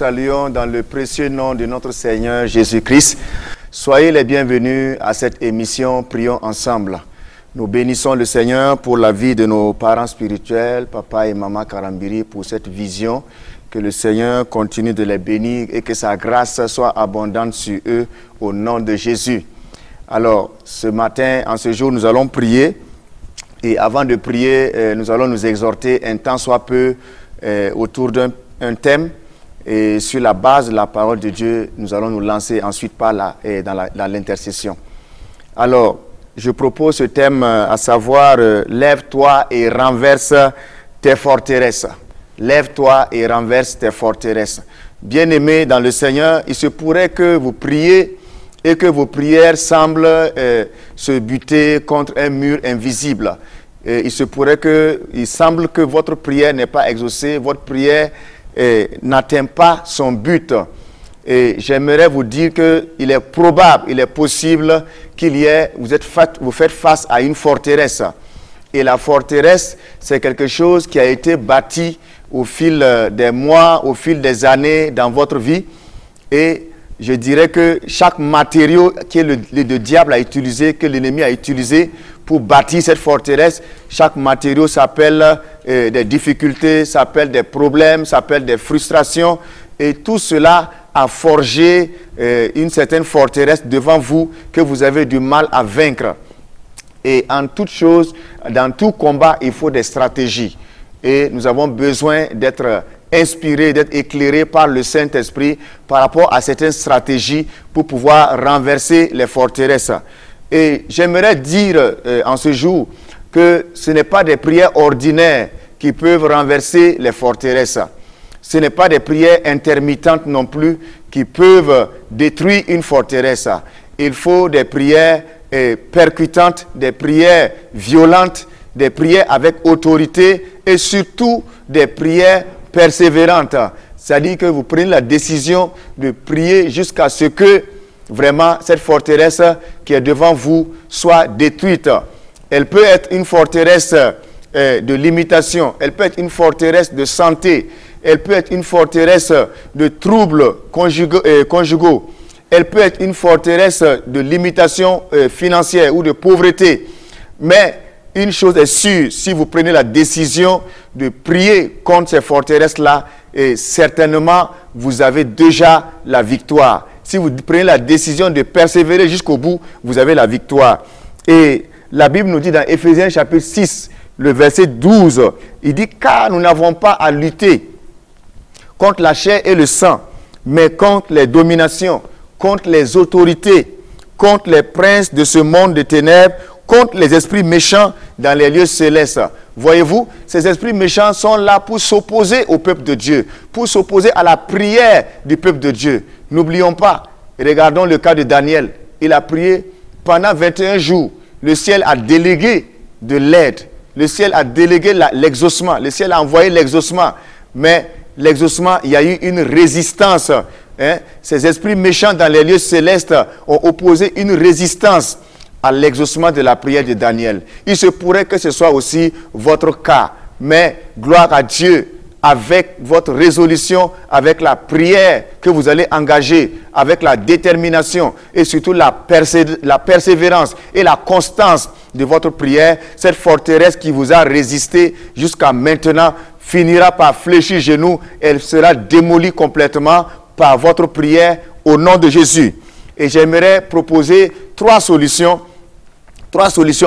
saluons dans le précieux nom de notre Seigneur Jésus-Christ. Soyez les bienvenus à cette émission Prions ensemble. Nous bénissons le Seigneur pour la vie de nos parents spirituels, papa et maman Karambiri, pour cette vision. Que le Seigneur continue de les bénir et que sa grâce soit abondante sur eux au nom de Jésus. Alors, ce matin, en ce jour, nous allons prier. Et avant de prier, nous allons nous exhorter un temps soit peu autour d'un thème. Et sur la base de la parole de Dieu, nous allons nous lancer ensuite dans l'intercession. Alors, je propose ce thème, à savoir, lève-toi et renverse tes forteresses. Lève-toi et renverse tes forteresses. Bien-aimés dans le Seigneur, il se pourrait que vous priez et que vos prières semblent se buter contre un mur invisible. Et il se pourrait il semble que votre prière n'est pas exaucée, votre prière n'atteint pas son but. Et j'aimerais vous dire qu'il est probable, il est possible vous faites face à une forteresse. Et la forteresse, c'est quelque chose qui a été bâti au fil des mois, au fil des années dans votre vie. Et je dirais que chaque matériau que le diable a utilisé, que l'ennemi a utilisé pour bâtir cette forteresse, chaque matériau s'appelle des difficultés, s'appelle des problèmes, s'appelle des frustrations. Et tout cela a forgé une certaine forteresse devant vous que vous avez du mal à vaincre. Et en toute chose, dans tout combat, il faut des stratégies. Et nous avons besoin d'être inspirés, d'être éclairés par le Saint-Esprit par rapport à certaines stratégies pour pouvoir renverser les forteresses. Et j'aimerais dire en ce jour que ce n'est pas des prières ordinaires qui peuvent renverser les forteresses. Ce n'est pas des prières intermittentes non plus qui peuvent détruire une forteresse. Il faut des prières percutantes, des prières violentes, des prières avec autorité et surtout des prières persévérantes. C'est-à-dire que vous prenez la décision de prier jusqu'à ce que vraiment cette forteresse qui est devant vous soit détruite. Elle peut être une forteresse de limitation, elle peut être une forteresse de santé, elle peut être une forteresse de troubles conjugaux, elle peut être une forteresse de limitation financière ou de pauvreté. Mais une chose est sûre, si vous prenez la décision de prier contre ces forteresses-là, certainement vous avez déjà la victoire. Si vous prenez la décision de persévérer jusqu'au bout, vous avez la victoire. Et la Bible nous dit dans Éphésiens chapitre 6, le verset 12, il dit « Car nous n'avons pas à lutter contre la chair et le sang, mais contre les dominations, contre les autorités, contre les princes de ce monde de ténèbres, contre les esprits méchants dans les lieux célestes. » Voyez-vous, ces esprits méchants sont là pour s'opposer au peuple de Dieu, pour s'opposer à la prière du peuple de Dieu. N'oublions pas, regardons le cas de Daniel. Il a prié pendant 21 jours. Le ciel a délégué de l'aide. Le ciel a délégué l'exaucement. Le ciel a envoyé l'exaucement. Mais l'exaucement, il y a eu une résistance. Ces esprits méchants dans les lieux célestes ont opposé une résistance à l'exaucement de la prière de Daniel. Il se pourrait que ce soit aussi votre cas. Mais gloire à Dieu, avec votre résolution, avec la prière que vous allez engager, avec la détermination et surtout la persévérance et la constance de votre prière, cette forteresse qui vous a résisté jusqu'à maintenant finira par fléchir genoux. Elle sera démolie complètement par votre prière au nom de Jésus. Et j'aimerais proposer trois solutions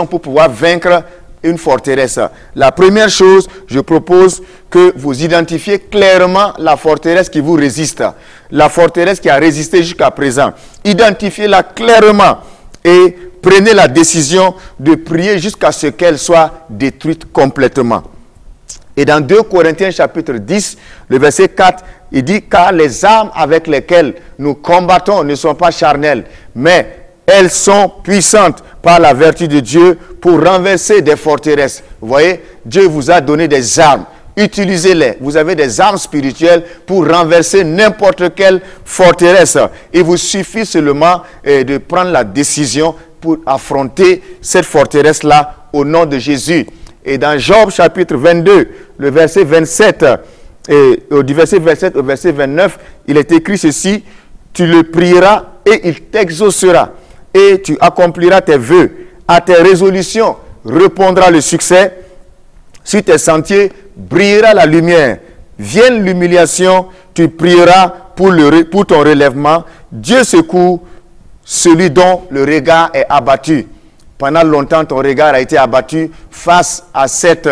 pour pouvoir vaincre une forteresse. La première chose, je propose que vous identifiez clairement la forteresse qui vous résiste. La forteresse qui a résisté jusqu'à présent. Identifiez-la clairement et prenez la décision de prier jusqu'à ce qu'elle soit détruite complètement. Et dans 2 Corinthiens chapitre 10, le verset 4, il dit « Car les armes avec lesquelles nous combattons ne sont pas charnelles, mais elles sont puissantes par la vertu de Dieu pour renverser des forteresses. » Vous voyez, Dieu vous a donné des armes. Utilisez-les. Vous avez des armes spirituelles pour renverser n'importe quelle forteresse. Il vous suffit seulement de prendre la décision pour affronter cette forteresse-là au nom de Jésus. Et dans Job chapitre 22, le verset 27, Et du verset 27 au verset 29, il est écrit ceci: tu le prieras et il t'exaucera, et tu accompliras tes vœux. À tes résolutions répondra le succès. Sur tes sentiers brillera la lumière. Vienne l'humiliation, tu prieras pour ton relèvement. Dieu secoue celui dont le regard est abattu. Pendant longtemps, ton regard a été abattu face à cette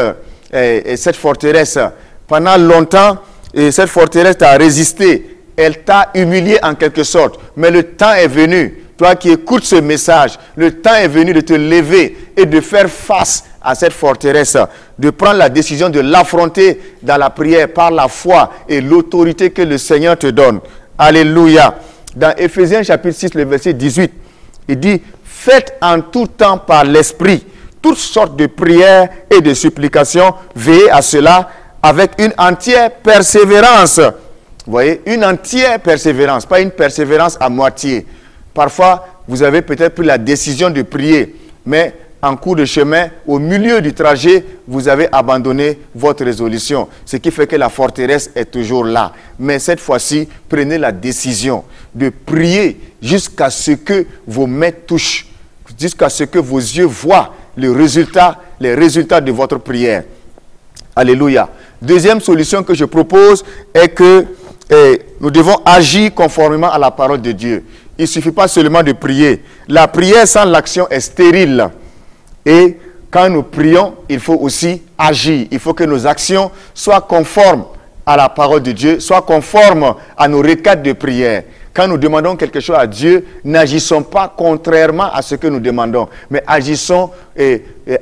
forteresse. Pendant longtemps, cette forteresse t'a résisté. Elle t'a humilié en quelque sorte. Mais le temps est venu, toi qui écoutes ce message, le temps est venu de te lever et de faire face à cette forteresse, de prendre la décision de l'affronter dans la prière par la foi et l'autorité que le Seigneur te donne. Alléluia. Dans Éphésiens chapitre 6, le verset 18, il dit: faites en tout temps par l'Esprit toutes sortes de prières et de supplications, veillez à cela avec une entière persévérance. Vous voyez, une entière persévérance, pas une persévérance à moitié. Parfois, vous avez peut-être pris la décision de prier, mais en cours de chemin, au milieu du trajet, vous avez abandonné votre résolution. Ce qui fait que la forteresse est toujours là. Mais cette fois-ci, prenez la décision de prier jusqu'à ce que vos mains touchent, jusqu'à ce que vos yeux voient les résultats de votre prière. Alléluia. Deuxième solution que je propose est que nous devons agir conformément à la parole de Dieu. Il ne suffit pas seulement de prier. La prière sans l'action est stérile. Et quand nous prions, il faut aussi agir. Il faut que nos actions soient conformes à la parole de Dieu, soient conformes à nos requêtes de prière. Quand nous demandons quelque chose à Dieu, n'agissons pas contrairement à ce que nous demandons, mais agissons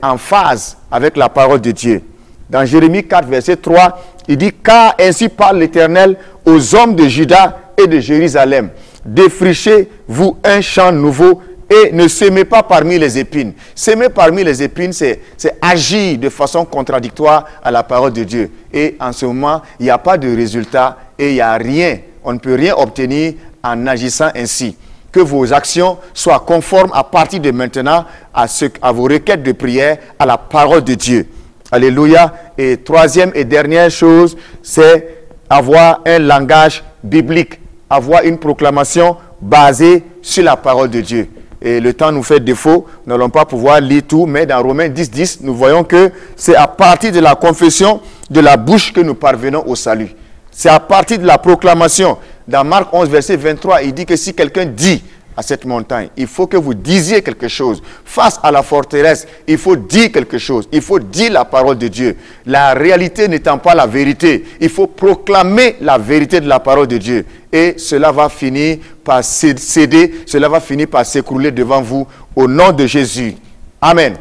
en phase avec la parole de Dieu. Dans Jérémie 4, verset 3, il dit: car ainsi parle l'Éternel aux hommes de Juda et de Jérusalem. Défrichez-vous un champ nouveau et ne semez pas parmi les épines. Semer parmi les épines, c'est agir de façon contradictoire à la parole de Dieu. Et en ce moment, il n'y a pas de résultat et il n'y a rien. On ne peut rien obtenir en agissant ainsi. Que vos actions soient conformes à partir de maintenant à vos requêtes de prière, à la parole de Dieu. Alléluia. Et troisième et dernière chose, c'est avoir un langage biblique, avoir une proclamation basée sur la parole de Dieu. Et le temps nous fait défaut, nous n'allons pas pouvoir lire tout, mais dans Romains 10, 10, nous voyons que c'est à partir de la confession de la bouche que nous parvenons au salut. C'est à partir de la proclamation. Dans Marc 11, verset 23, il dit que si quelqu'un dit à cette montagne, il faut que vous disiez quelque chose. Face à la forteresse, il faut dire quelque chose. Il faut dire la parole de Dieu. La réalité n'étant pas la vérité, il faut proclamer la vérité de la parole de Dieu. Et cela va finir par céder, cela va finir par s'écrouler devant vous au nom de Jésus. Amen.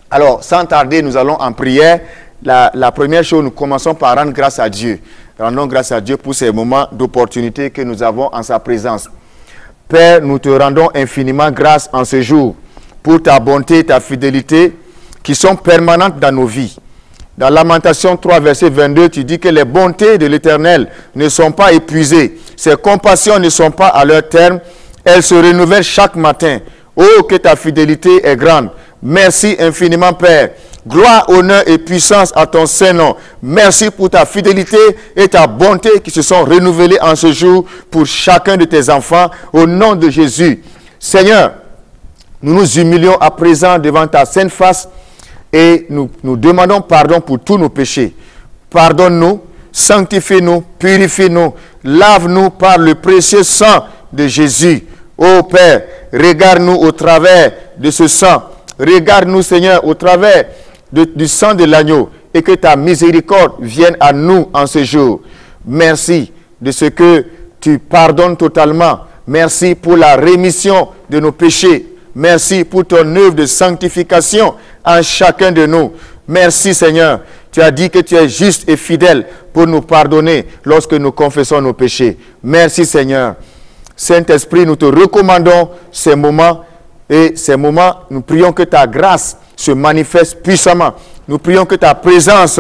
Alors, sans tarder, nous allons en prière. La première chose, nous commençons par rendre grâce à Dieu. Rendons grâce à Dieu pour ces moments d'opportunité que nous avons en sa présence. Père, nous te rendons infiniment grâce en ce jour pour ta bonté et ta fidélité qui sont permanentes dans nos vies. Dans Lamentation 3, verset 22, tu dis que les bontés de l'Éternel ne sont pas épuisées. Ses compassions ne sont pas à leur terme. Elles se renouvellent chaque matin. Oh, que ta fidélité est grande. Merci infiniment, Père. Gloire, honneur et puissance à ton Saint-Nom. Merci pour ta fidélité et ta bonté qui se sont renouvelées en ce jour pour chacun de tes enfants. Au nom de Jésus. Seigneur, nous nous humilions à présent devant ta sainte face et nous demandons pardon pour tous nos péchés. Pardonne-nous, sanctifie-nous, purifie-nous, lave-nous par le précieux sang de Jésus. Ô Père, regarde-nous au travers de ce sang. Regarde-nous, Seigneur, au travers du sang de l'agneau et que ta miséricorde vienne à nous en ce jour. Merci de ce que tu pardonnes totalement. Merci pour la rémission de nos péchés. Merci pour ton œuvre de sanctification en chacun de nous. Merci, Seigneur. Tu as dit que tu es juste et fidèle pour nous pardonner lorsque nous confessons nos péchés. Merci, Seigneur. Saint-Esprit, nous te recommandons ces moments. Et ces moments, nous prions que ta grâce se manifeste puissamment. Nous prions que ta présence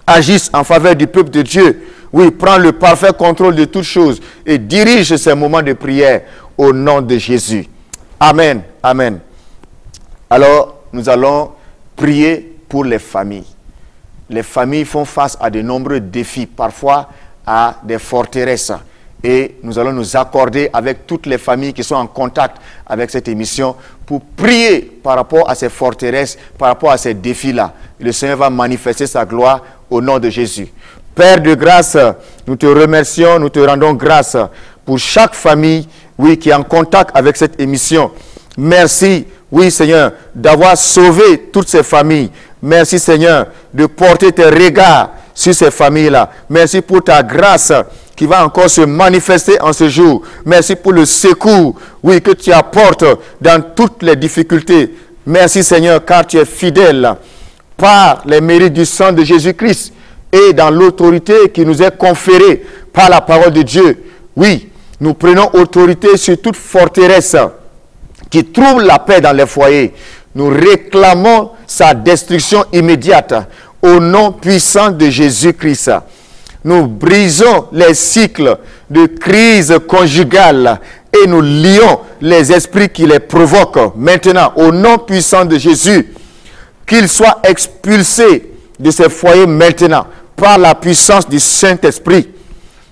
agisse en faveur du peuple de Dieu. Oui, prends le parfait contrôle de toutes choses et dirige ces moments de prière au nom de Jésus. Amen. Amen. Alors, nous allons prier pour les familles. les familles font face à de nombreux défis, parfois à des forteresses. Et nous allons nous accorder avec toutes les familles qui sont en contact avec cette émission pour prier par rapport à ces forteresses, par rapport à ces défis-là. Le Seigneur va manifester sa gloire au nom de Jésus. Père de grâce, nous te remercions, nous te rendons grâce pour chaque famille, oui, qui est en contact avec cette émission. Merci, oui Seigneur, d'avoir sauvé toutes ces familles. Merci Seigneur de porter tes regards sur ces familles-là. Merci pour ta grâce qui va encore se manifester en ce jour. Merci pour le secours, oui, que tu apportes dans toutes les difficultés. Merci Seigneur, car tu es fidèle par les mérites du sang de Jésus-Christ et dans l'autorité qui nous est conférée par la parole de Dieu. Oui, nous prenons autorité sur toute forteresse qui trouble la paix dans les foyers. Nous réclamons sa destruction immédiate au nom puissant de Jésus-Christ. Nous brisons les cycles de crise conjugale et nous lions les esprits qui les provoquent. Maintenant, au nom puissant de Jésus, qu'ils soient expulsés de ces foyers maintenant par la puissance du Saint-Esprit.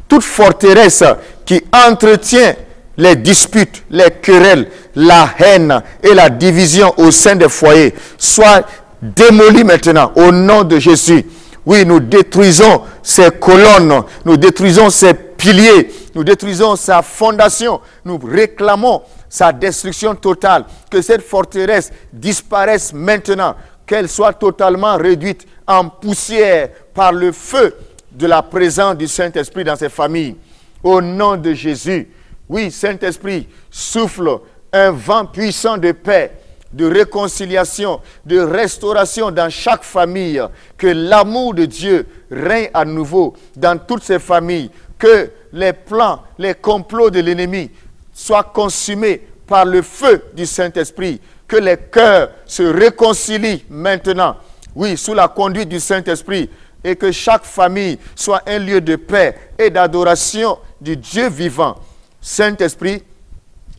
Toute forteresse qui entretient les disputes, les querelles, la haine et la division au sein des foyers soit démolie maintenant au nom de Jésus. Oui, nous détruisons ces colonnes, nous détruisons ces piliers, nous détruisons sa fondation, nous réclamons sa destruction totale. Que cette forteresse disparaisse maintenant, qu'elle soit totalement réduite en poussière par le feu de la présence du Saint-Esprit dans ces familles. Au nom de Jésus, oui, Saint-Esprit, souffle un vent puissant de paix, de réconciliation, de restauration dans chaque famille. Que l'amour de Dieu règne à nouveau dans toutes ces familles. Que les plans, les complots de l'ennemi soient consumés par le feu du Saint-Esprit. Que les cœurs se réconcilient maintenant, oui, sous la conduite du Saint-Esprit. Et que chaque famille soit un lieu de paix et d'adoration du Dieu vivant. Saint-Esprit,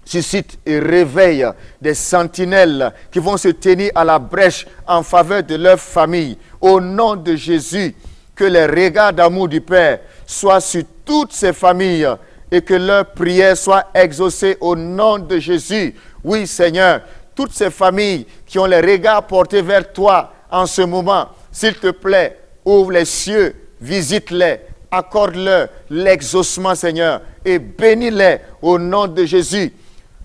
suscite et réveille des sentinelles qui vont se tenir à la brèche en faveur de leur famille. Au nom de Jésus, que les regards d'amour du Père soient sur toutes ces familles et que leurs prières soient exaucées au nom de Jésus. Oui, Seigneur, toutes ces familles qui ont les regards portés vers toi en ce moment, s'il te plaît, ouvre les cieux, visite-les, accorde-leur l'exaucement, Seigneur, et bénis-les au nom de Jésus.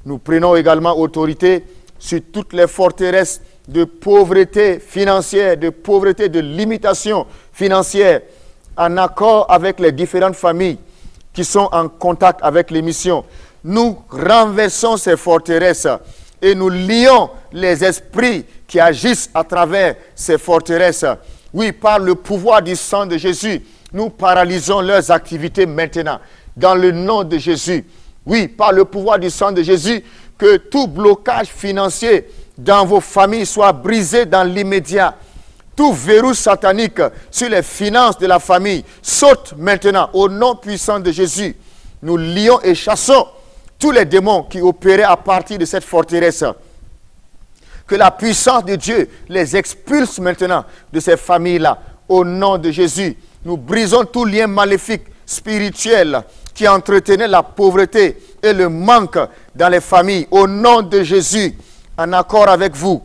Nous prenons également autorité sur toutes les forteresses de pauvreté financière, de pauvreté, de limitation financière, en accord avec les différentes familles qui sont en contact avec l'émission. Nous renversons ces forteresses et nous lions les esprits qui agissent à travers ces forteresses. Oui, par le pouvoir du sang de Jésus, nous paralysons leurs activités maintenant, dans le nom de Jésus. Oui, par le pouvoir du sang de Jésus, que tout blocage financier dans vos familles soit brisé dans l'immédiat. Tout verrou satanique sur les finances de la famille saute maintenant au nom puissant de Jésus. Nous lions et chassons tous les démons qui opéraient à partir de cette forteresse. Que la puissance de Dieu les expulse maintenant de ces familles-là. Au nom de Jésus, nous brisons tout lien maléfique spirituel qui entretenait la pauvreté et le manque dans les familles. Au nom de Jésus, en accord avec vous,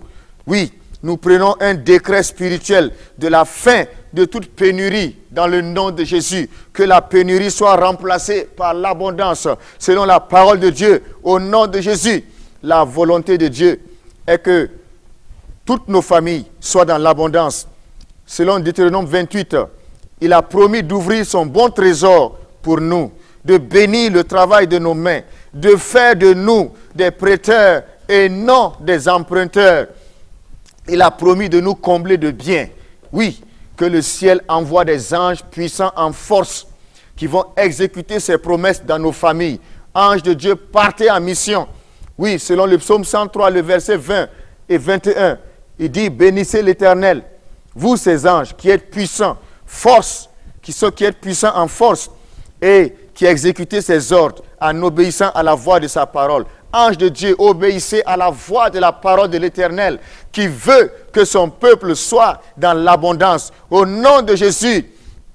oui, nous prenons un décret spirituel de la fin de toute pénurie dans le nom de Jésus. Que la pénurie soit remplacée par l'abondance selon la parole de Dieu. Au nom de Jésus, la volonté de Dieu est que toutes nos familles soient dans l'abondance. Selon Deutéronome 28, il a promis d'ouvrir son bon trésor pour nous, de bénir le travail de nos mains, de faire de nous des prêteurs et non des emprunteurs. Il a promis de nous combler de biens. Oui, que le ciel envoie des anges puissants en force qui vont exécuter ses promesses dans nos familles. Anges de Dieu, partez en mission. Oui, selon le psaume 103, le verset 20 et 21, il dit, bénissez l'Éternel, vous ces anges qui êtes puissants, force, qui êtes puissants en force et qui exécutez ses ordres en obéissant à la voix de sa parole. Anges de Dieu, obéissez à la voix de la parole de l'Éternel qui veut que son peuple soit dans l'abondance. Au nom de Jésus,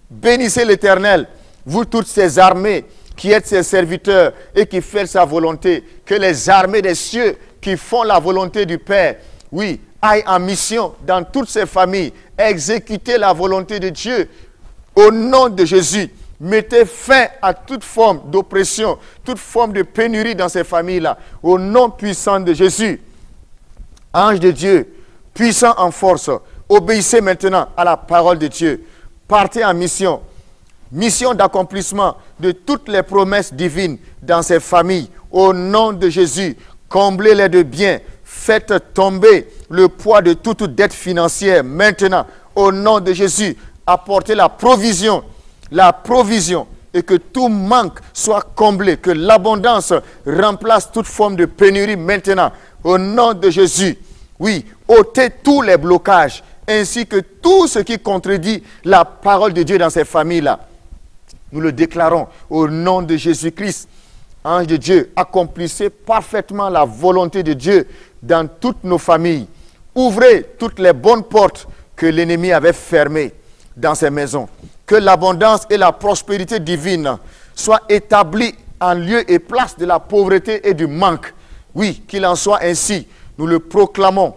bénissez l'Éternel, vous toutes ces armées qui êtes ses serviteurs et qui faites sa volonté. Que les armées des cieux qui font la volonté du Père, oui, aillent en mission dans toutes ces familles, exécuter la volonté de Dieu. Au nom de Jésus, mettez fin à toute forme d'oppression, toute forme de pénurie dans ces familles-là. Au nom puissant de Jésus, ange de Dieu, puissant en force, obéissez maintenant à la parole de Dieu. Partez en mission. Mission d'accomplissement de toutes les promesses divines dans ces familles. Au nom de Jésus, comblez-les de biens. Faites tomber le poids de toute dette financière. Maintenant, au nom de Jésus, apportez la provision et que tout manque soit comblé, que l'abondance remplace toute forme de pénurie maintenant. Au nom de Jésus, oui, ôtez tous les blocages ainsi que tout ce qui contredit la parole de Dieu dans ces familles-là. Nous le déclarons au nom de Jésus-Christ. Ange de Dieu, accomplissez parfaitement la volonté de Dieu dans toutes nos familles. Ouvrez toutes les bonnes portes que l'ennemi avait fermées dans ces maisons. Que l'abondance et la prospérité divine soient établies en lieu et place de la pauvreté et du manque. Oui, qu'il en soit ainsi. Nous le proclamons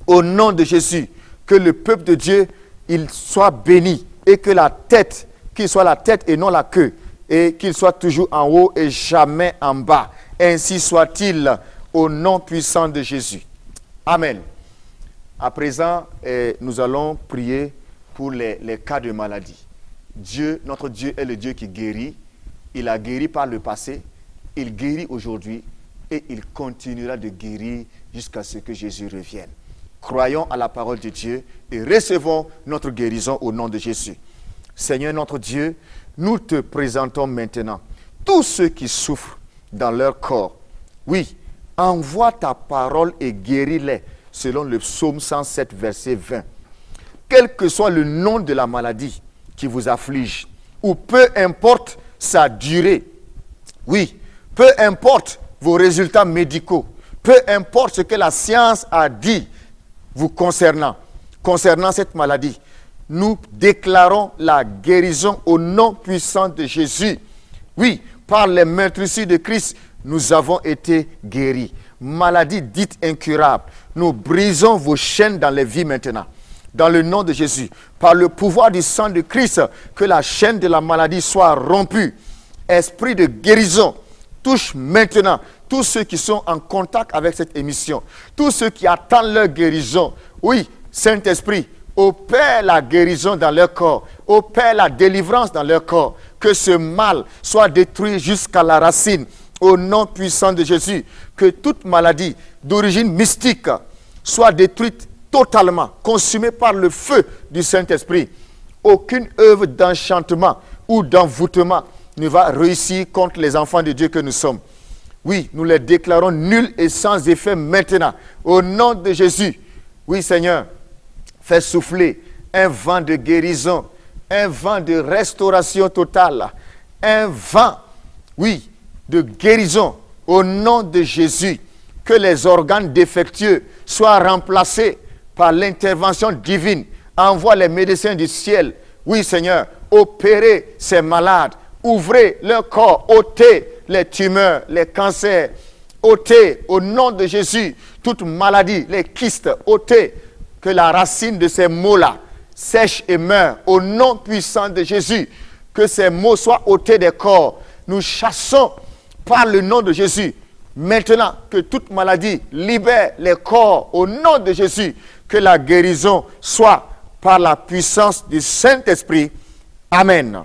au nom de Jésus. Que le peuple de Dieu, il soit béni et que la tête, qu'il soit la tête et non la queue, et qu'il soit toujours en haut et jamais en bas. Ainsi soit-il au nom puissant de Jésus. Amen. À présent, nous allons prier pour les cas de maladie. Dieu, notre Dieu est le Dieu qui guérit. Il a guéri par le passé, il guérit aujourd'hui et il continuera de guérir jusqu'à ce que Jésus revienne. Croyons à la parole de Dieu et recevons notre guérison au nom de Jésus. Seigneur notre Dieu, nous te présentons maintenant tous ceux qui souffrent dans leur corps. Oui, envoie ta parole et guéris-les selon le psaume 107, verset 20. Quel que soit le nom de la maladie qui vous afflige, ou peu importe sa durée, oui, peu importe vos résultats médicaux, peu importe ce que la science a dit vous concernant cette maladie, nous déclarons la guérison au nom puissant de Jésus. Oui, par les meurtrissures de Christ, nous avons été guéris. Maladie dite incurable, nous brisons vos chaînes dans les vies maintenant. Dans le nom de Jésus, par le pouvoir du sang de Christ, que la chaîne de la maladie soit rompue. Esprit de guérison, touche maintenant tous ceux qui sont en contact avec cette émission, tous ceux qui attendent leur guérison. Oui, Saint-Esprit, opère la guérison dans leur corps, opère la délivrance dans leur corps, que ce mal soit détruit jusqu'à la racine, au nom puissant de Jésus, que toute maladie d'origine mystique soit détruite totalement, consumée par le feu du Saint-Esprit. Aucune œuvre d'enchantement ou d'envoûtement ne va réussir contre les enfants de Dieu que nous sommes. Oui, nous les déclarons nuls et sans effet maintenant, au nom de Jésus. Oui, Seigneur, fais souffler un vent de guérison, un vent de restauration totale, un vent, oui, de guérison au nom de Jésus. Que les organes défectueux soient remplacés par l'intervention divine. Envoie les médecins du ciel. Oui, Seigneur, opérez ces malades, ouvrez leur corps, ôtez les tumeurs, les cancers, ôtez au nom de Jésus toute maladie, les kystes, ôtez. Que la racine de ces maux-là sèche et meure au nom puissant de Jésus. Que ces maux soient ôtés des corps. Nous chassons par le nom de Jésus. Maintenant, que toute maladie libère les corps au nom de Jésus. Que la guérison soit par la puissance du Saint-Esprit. Amen.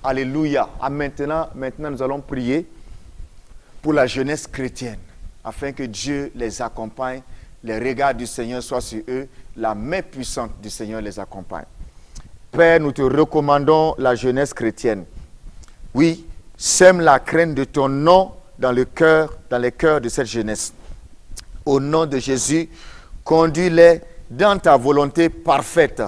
Alléluia. Maintenant, nous allons prier pour la jeunesse chrétienne, afin que Dieu les accompagne, les regards du Seigneur soient sur eux, la main puissante du Seigneur les accompagne. Père, nous te recommandons la jeunesse chrétienne. Oui, sème la crainte de ton nom dans les cœurs de cette jeunesse. Au nom de Jésus, conduis-les dans ta volonté parfaite.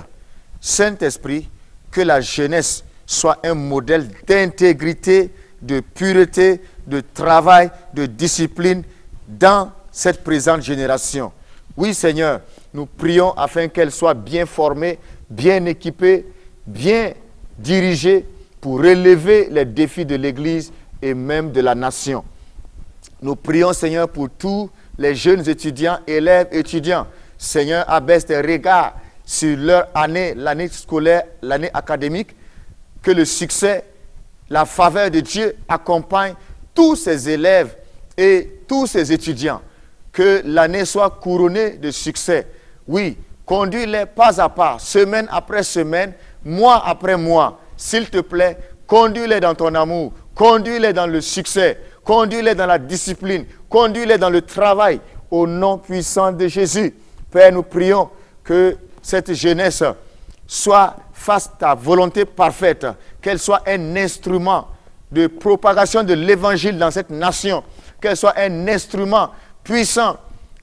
Saint-Esprit, que la jeunesse soit un modèle d'intégrité, de pureté, de travail, de discipline dans cette présente génération. Oui, Seigneur, nous prions afin qu'elle soit bien formée, bien équipée, bien dirigée pour relever les défis de l'Église et même de la nation. Nous prions, Seigneur, pour tous les jeunes étudiants, élèves, étudiants. Seigneur, abaisse tes regards sur leur année, l'année scolaire, l'année académique, que le succès, la faveur de Dieu accompagne tous ces élèves et tous ces étudiants. Que l'année soit couronnée de succès. Oui, conduis-les pas à pas, semaine après semaine, mois après mois. S'il te plaît, conduis-les dans ton amour, conduis-les dans le succès, conduis-les dans la discipline, conduis-les dans le travail, au nom puissant de Jésus. Père, nous prions que cette jeunesse fasse ta volonté parfaite, qu'elle soit un instrument de propagation de l'évangile dans cette nation, qu'elle soit un instrument puissant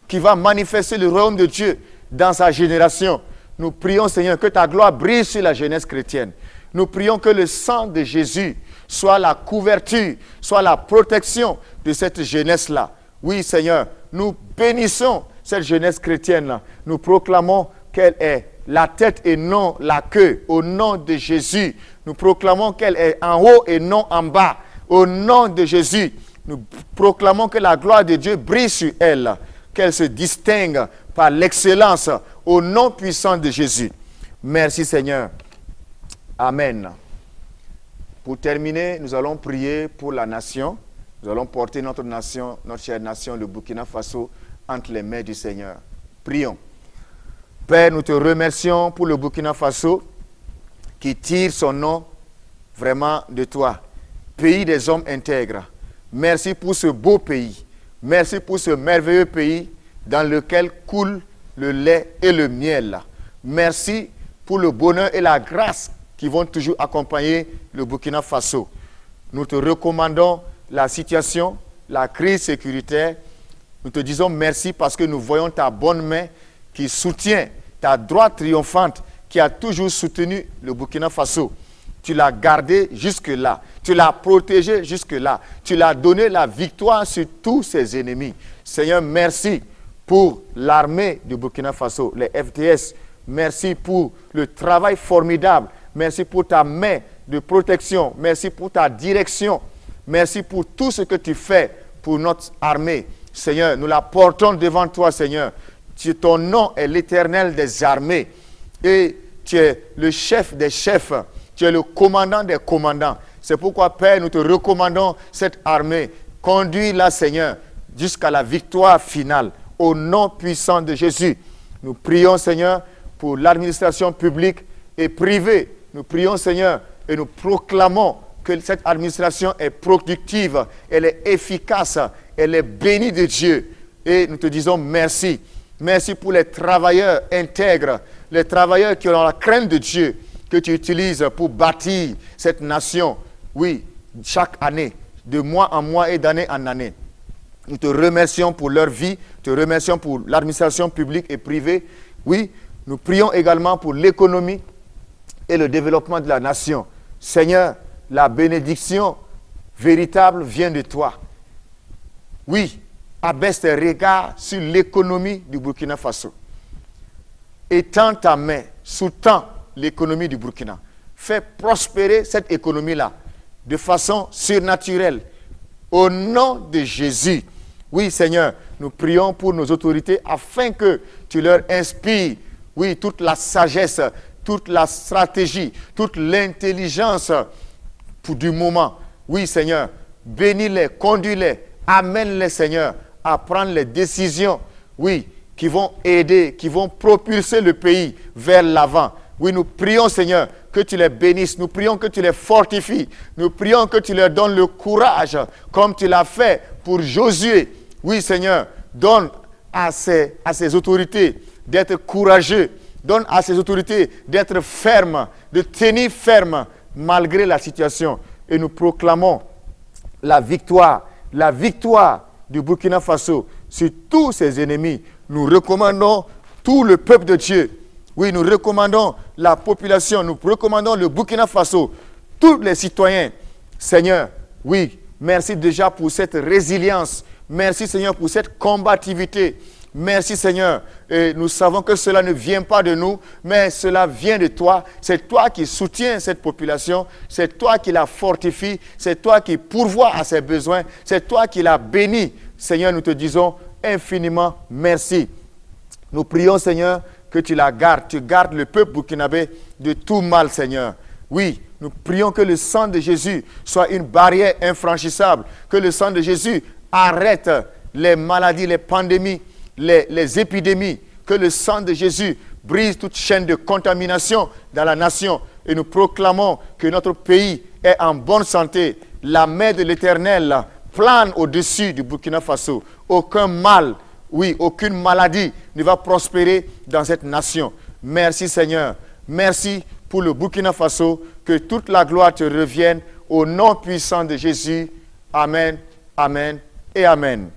qui va manifester le royaume de Dieu dans sa génération. Nous prions, Seigneur, que ta gloire brille sur la jeunesse chrétienne. Nous prions que le sang de Jésus soit la couverture, soit la protection de cette jeunesse-là. Oui, Seigneur, nous bénissons cette jeunesse chrétienne-là. Nous proclamons qu'elle est la tête et non la queue. Au nom de Jésus, nous proclamons qu'elle est en haut et non en bas. Au nom de Jésus, nous proclamons que la gloire de Dieu brille sur elle, qu'elle se distingue par l'excellence au nom puissant de Jésus. Merci Seigneur. Amen. Pour terminer, nous allons prier pour la nation. Nous allons porter notre nation, notre chère nation, le Burkina Faso, entre les mains du Seigneur. Prions. Père, nous te remercions pour le Burkina Faso qui tire son nom vraiment de toi, pays des hommes intègres. Merci pour ce beau pays. Merci pour ce merveilleux pays dans lequel coule le lait et le miel. Merci pour le bonheur et la grâce qui vont toujours accompagner le Burkina Faso. Nous te recommandons la situation, la crise sécuritaire. Nous te disons merci parce que nous voyons ta bonne main qui soutient, ta droite triomphante qui a toujours soutenu le Burkina Faso. Tu l'as gardé jusque-là. Tu l'as protégé jusque-là. Tu l'as donné la victoire sur tous ses ennemis. Seigneur, merci pour l'armée du Burkina Faso, les FDS. Merci pour le travail formidable. Merci pour ta main de protection. Merci pour ta direction. Merci pour tout ce que tu fais pour notre armée. Seigneur, nous la portons devant toi, Seigneur. Ton nom est l'Éternel des armées. Et tu es le chef des chefs. Tu es le commandant des commandants. C'est pourquoi, Père, nous te recommandons cette armée. Conduis-la, Seigneur, jusqu'à la victoire finale. Au nom puissant de Jésus. Nous prions, Seigneur, pour l'administration publique et privée. Nous prions, Seigneur, et nous proclamons que cette administration est productive, elle est efficace, elle est bénie de Dieu. Et nous te disons merci. Merci pour les travailleurs intègres, les travailleurs qui ont la crainte de Dieu, que tu utilises pour bâtir cette nation, oui, chaque année, de mois en mois et d'année en année. Nous te remercions pour leur vie, te remercions pour l'administration publique et privée. Oui, nous prions également pour l'économie et le développement de la nation. Seigneur, la bénédiction véritable vient de toi. Oui, abaisse tes regards sur l'économie du Burkina Faso. Étends ta main, sous-tends l'économie du Burkina. Fais prospérer cette économie-là de façon surnaturelle. Au nom de Jésus. Oui, Seigneur, nous prions pour nos autorités afin que tu leur inspires, oui, toute la sagesse, toute la stratégie, toute l'intelligence du moment. Oui, Seigneur, bénis-les, conduis-les, amène-les, Seigneur, à prendre les décisions, oui, qui vont aider, qui vont propulser le pays vers l'avant. Oui, nous prions, Seigneur, que tu les bénisses. Nous prions que tu les fortifies. Nous prions que tu leur donnes le courage, comme tu l'as fait pour Josué. Oui, Seigneur, donne à ces autorités d'être courageux. Donne à ces autorités d'être fermes, de tenir ferme malgré la situation. Et nous proclamons la victoire du Burkina Faso sur tous ses ennemis. Nous recommandons tout le peuple de Dieu. Oui, nous recommandons la population, nous recommandons le Burkina Faso, tous les citoyens. Seigneur, oui, Merci déjà pour cette résilience. Merci Seigneur pour cette combativité. Merci Seigneur. Et nous savons que cela ne vient pas de nous, mais cela vient de toi. C'est toi qui soutiens cette population. C'est toi qui la fortifie. C'est toi qui pourvois à ses besoins. C'est toi qui la bénis. Seigneur, nous te disons infiniment merci. Nous prions Seigneur que tu la gardes. Tu gardes le peuple burkinabé de tout mal Seigneur. Oui, nous prions que le sang de Jésus soit une barrière infranchissable. Que le sang de Jésus arrête les maladies, les pandémies, les épidémies. Que le sang de Jésus brise toute chaîne de contamination dans la nation. Et nous proclamons que notre pays est en bonne santé. La main de l'Éternel plane au-dessus du Burkina Faso. Aucun mal, oui, aucune maladie ne va prospérer dans cette nation. Merci Seigneur. Merci pour le Burkina Faso. Que toute la gloire te revienne au nom puissant de Jésus. Amen, amen et amen.